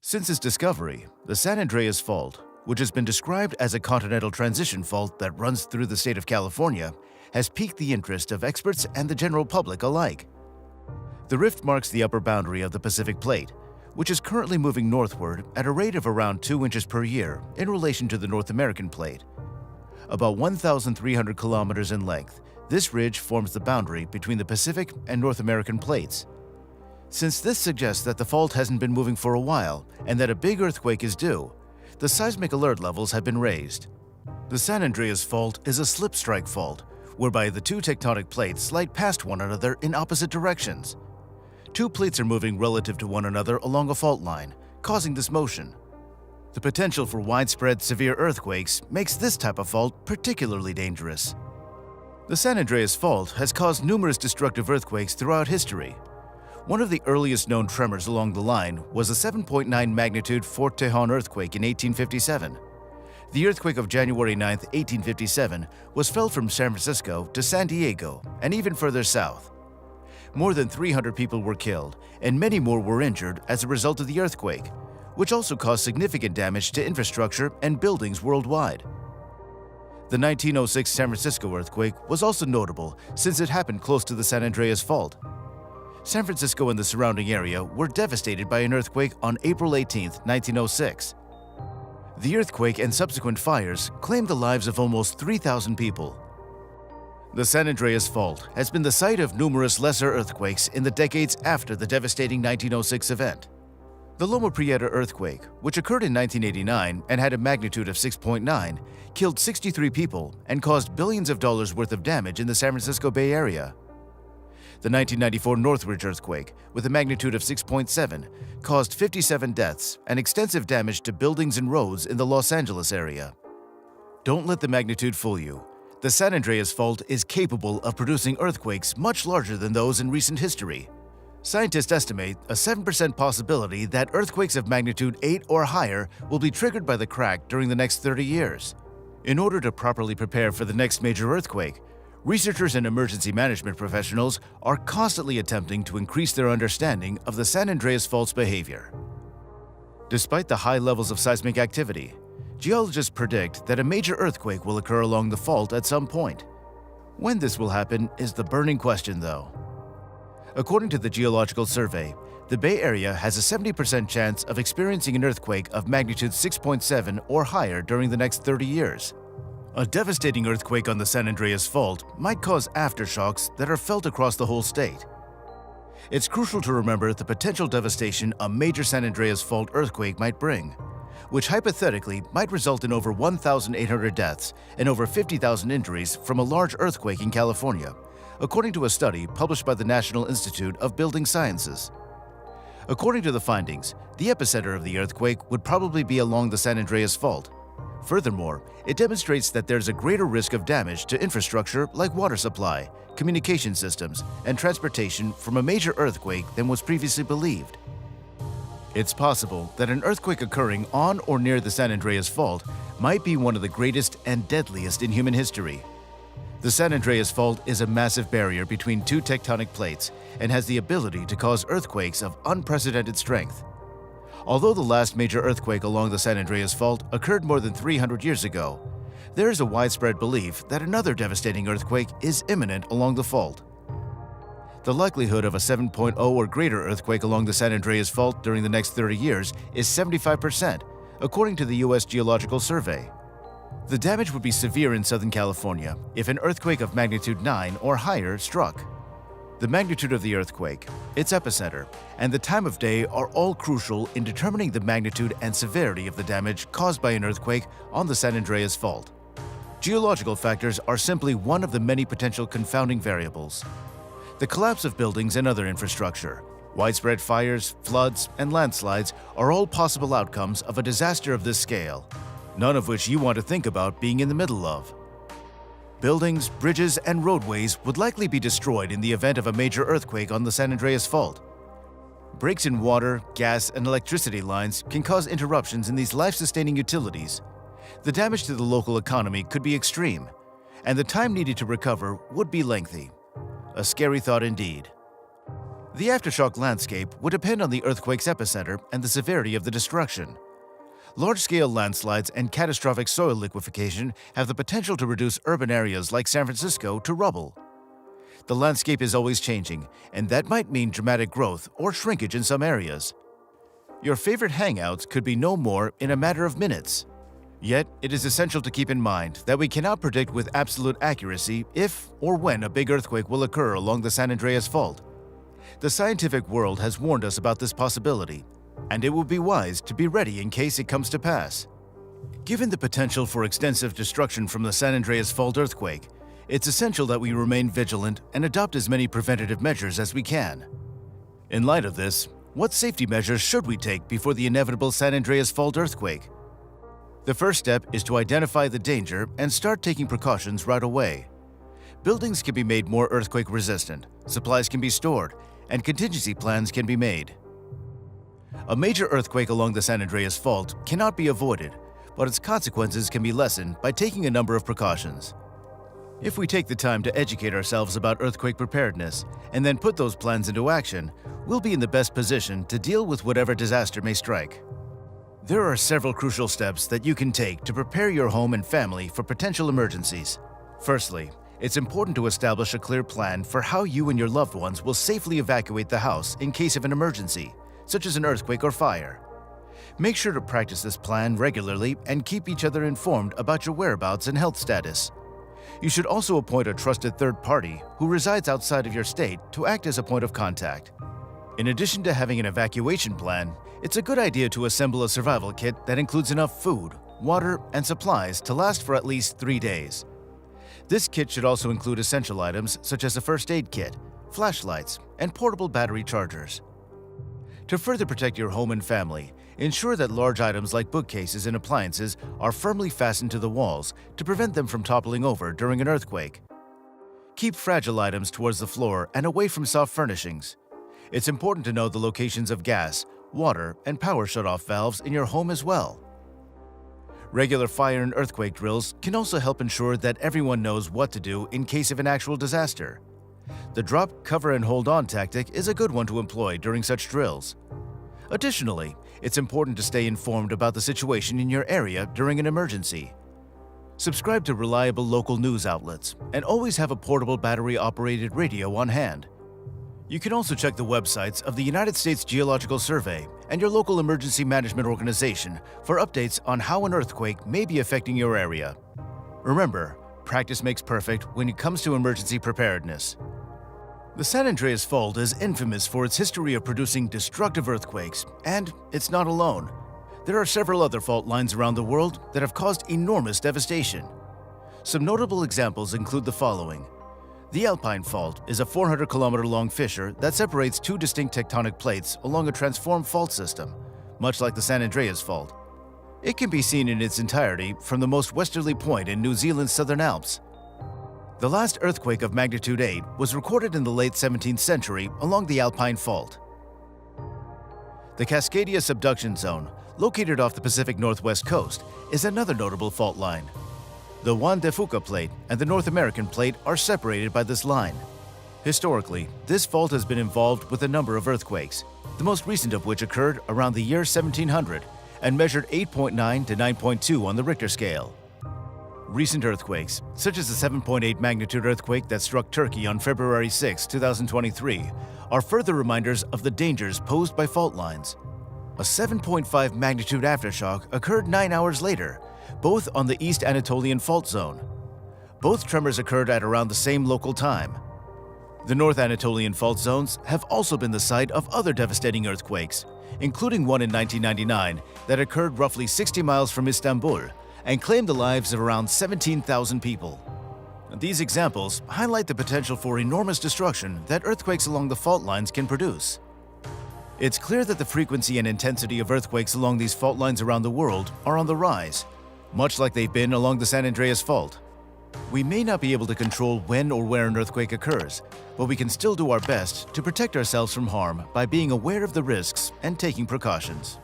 Since its discovery, the San Andreas Fault, which has been described as a continental transition fault that runs through the state of California, has piqued the interest of experts and the general public alike. The rift marks the upper boundary of the Pacific Plate, which is currently moving northward at a rate of around 2 inches per year in relation to the North American Plate. About 1,300 kilometers in length, this ridge forms the boundary between the Pacific and North American plates. Since this suggests that the fault hasn't been moving for a while and that a big earthquake is due, the seismic alert levels have been raised. The San Andreas Fault is a slip strike fault, whereby the two tectonic plates slide past one another in opposite directions. Two plates are moving relative to one another along a fault line, causing this motion. The potential for widespread severe earthquakes makes this type of fault particularly dangerous. The San Andreas Fault has caused numerous destructive earthquakes throughout history. One of the earliest known tremors along the line was a 7.9 magnitude Fort Tejon earthquake in 1857. The earthquake of January 9, 1857 was felt from San Francisco to San Diego and even further south. More than 300 people were killed and many more were injured as a result of the earthquake, which also caused significant damage to infrastructure and buildings worldwide. The 1906 San Francisco earthquake was also notable since it happened close to the San Andreas Fault. San Francisco and the surrounding area were devastated by an earthquake on April 18, 1906. The earthquake and subsequent fires claimed the lives of almost 3,000 people. The San Andreas Fault has been the site of numerous lesser earthquakes in the decades after the devastating 1906 event. The Loma Prieta earthquake, which occurred in 1989 and had a magnitude of 6.9, killed 63 people and caused billions of dollars worth of damage in the San Francisco Bay Area. The 1994 Northward earthquake, with a magnitude of 6.7, caused 57 deaths and extensive damage to buildings and roads in the Los Angeles area. Don't let the magnitude fool you. The San Andreas Fault is capable of producing earthquakes much larger than those in recent history. Scientists estimate a 7% possibility that earthquakes of magnitude 8 or higher will be triggered by the crack during the next 30 years. In order to properly prepare for the next major earthquake, researchers and emergency management professionals are constantly attempting to increase their understanding of the San Andreas Fault's behavior. Despite the high levels of seismic activity, geologists predict that a major earthquake will occur along the fault at some point. When this will happen is the burning question, though. According to the Geological Survey, the Bay Area has a 70% chance of experiencing an earthquake of magnitude 6.7 or higher during the next 30 years. A devastating earthquake on the San Andreas Fault might cause aftershocks that are felt across the whole state. It's crucial to remember the potential devastation a major San Andreas Fault earthquake might bring, which hypothetically might result in over 1,800 deaths and over 50,000 injuries from a large earthquake in California, according to a study published by the National Institute of Building Sciences. According to the findings, the epicenter of the earthquake would probably be along the San Andreas Fault. Furthermore, it demonstrates that there's a greater risk of damage to infrastructure like water supply, communication systems, and transportation from a major earthquake than was previously believed. It's possible that an earthquake occurring on or near the San Andreas Fault might be one of the greatest and deadliest in human history. The San Andreas Fault is a massive barrier between two tectonic plates and has the ability to cause earthquakes of unprecedented strength. Although the last major earthquake along the San Andreas Fault occurred more than 300 years ago, there is a widespread belief that another devastating earthquake is imminent along the fault. The likelihood of a 7.0 or greater earthquake along the San Andreas Fault during the next 30 years is 75%, according to the U.S. Geological Survey. The damage would be severe in Southern California if an earthquake of magnitude 9 or higher struck. The magnitude of the earthquake, its epicenter, and the time of day are all crucial in determining the magnitude and severity of the damage caused by an earthquake on the San Andreas Fault. Geological factors are simply one of the many potential confounding variables. The collapse of buildings and other infrastructure, widespread fires, floods, and landslides are all possible outcomes of a disaster of this scale, none of which you want to think about being in the middle of. Buildings, bridges, and roadways would likely be destroyed in the event of a major earthquake on the San Andreas Fault. Breaks in water, gas, and electricity lines can cause interruptions in these life-sustaining utilities. The damage to the local economy could be extreme, and the time needed to recover would be lengthy. A scary thought indeed. The aftershock landscape would depend on the earthquake's epicenter and the severity of the destruction. Large-scale landslides and catastrophic soil liquefaction have the potential to reduce urban areas like San Francisco to rubble. The landscape is always changing, and that might mean dramatic growth or shrinkage in some areas. Your favorite hangouts could be no more in a matter of minutes. Yet, it is essential to keep in mind that we cannot predict with absolute accuracy if or when a big earthquake will occur along the San Andreas Fault. The scientific world has warned us about this possibility, and it would be wise to be ready in case it comes to pass. Given the potential for extensive destruction from the San Andreas Fault earthquake, it's essential that we remain vigilant and adopt as many preventative measures as we can. In light of this, what safety measures should we take before the inevitable San Andreas Fault earthquake? The first step is to identify the danger and start taking precautions right away. Buildings can be made more earthquake-resistant, supplies can be stored, and contingency plans can be made. A major earthquake along the San Andreas Fault cannot be avoided, but its consequences can be lessened by taking a number of precautions. If we take the time to educate ourselves about earthquake preparedness and then put those plans into action, we'll be in the best position to deal with whatever disaster may strike. There are several crucial steps that you can take to prepare your home and family for potential emergencies. Firstly, it's important to establish a clear plan for how you and your loved ones will safely evacuate the house in case of an emergency, such as an earthquake or fire. Make sure to practice this plan regularly and keep each other informed about your whereabouts and health status. You should also appoint a trusted third party who resides outside of your state to act as a point of contact. In addition to having an evacuation plan, it's a good idea to assemble a survival kit that includes enough food, water, and supplies to last for at least 3 days. This kit should also include essential items such as a first aid kit, flashlights, and portable battery chargers. To further protect your home and family, ensure that large items like bookcases and appliances are firmly fastened to the walls to prevent them from toppling over during an earthquake. Keep fragile items towards the floor and away from soft furnishings. It's important to know the locations of gas, water, and power shutoff valves in your home as well. Regular fire and earthquake drills can also help ensure that everyone knows what to do in case of an actual disaster. The drop, cover, and hold on tactic is a good one to employ during such drills. Additionally, it's important to stay informed about the situation in your area during an emergency. Subscribe to reliable local news outlets and always have a portable battery-operated radio on hand. You can also check the websites of the United States Geological Survey and your local emergency management organization for updates on how an earthquake may be affecting your area. Remember, practice makes perfect when it comes to emergency preparedness. The San Andreas Fault is infamous for its history of producing destructive earthquakes, and it's not alone. There are several other fault lines around the world that have caused enormous devastation. Some notable examples include the following. The Alpine Fault is a 400-kilometer-long fissure that separates two distinct tectonic plates along a transformed fault system, much like the San Andreas Fault. It can be seen in its entirety from the most westerly point in New Zealand's Southern Alps. The last earthquake of magnitude 8 was recorded in the late 17th century along the Alpine Fault. The Cascadia Subduction Zone, located off the Pacific Northwest coast, is another notable fault line. The Juan de Fuca Plate and the North American Plate are separated by this line. Historically, this fault has been involved with a number of earthquakes, the most recent of which occurred around the year 1700 and measured 8.9 to 9.2 on the Richter scale. Recent earthquakes, such as the 7.8 magnitude earthquake that struck Turkey on February 6, 2023, are further reminders of the dangers posed by fault lines. A 7.5 magnitude aftershock occurred 9 hours later, both on the East Anatolian Fault Zone. Both tremors occurred at around the same local time. The North Anatolian Fault Zones have also been the site of other devastating earthquakes, including one in 1999 that occurred roughly 60 miles from Istanbul and claimed the lives of around 17,000 people. These examples highlight the potential for enormous destruction that earthquakes along the fault lines can produce. It's clear that the frequency and intensity of earthquakes along these fault lines around the world are on the rise, much like they've been along the San Andreas Fault. We may not be able to control when or where an earthquake occurs, but we can still do our best to protect ourselves from harm by being aware of the risks and taking precautions.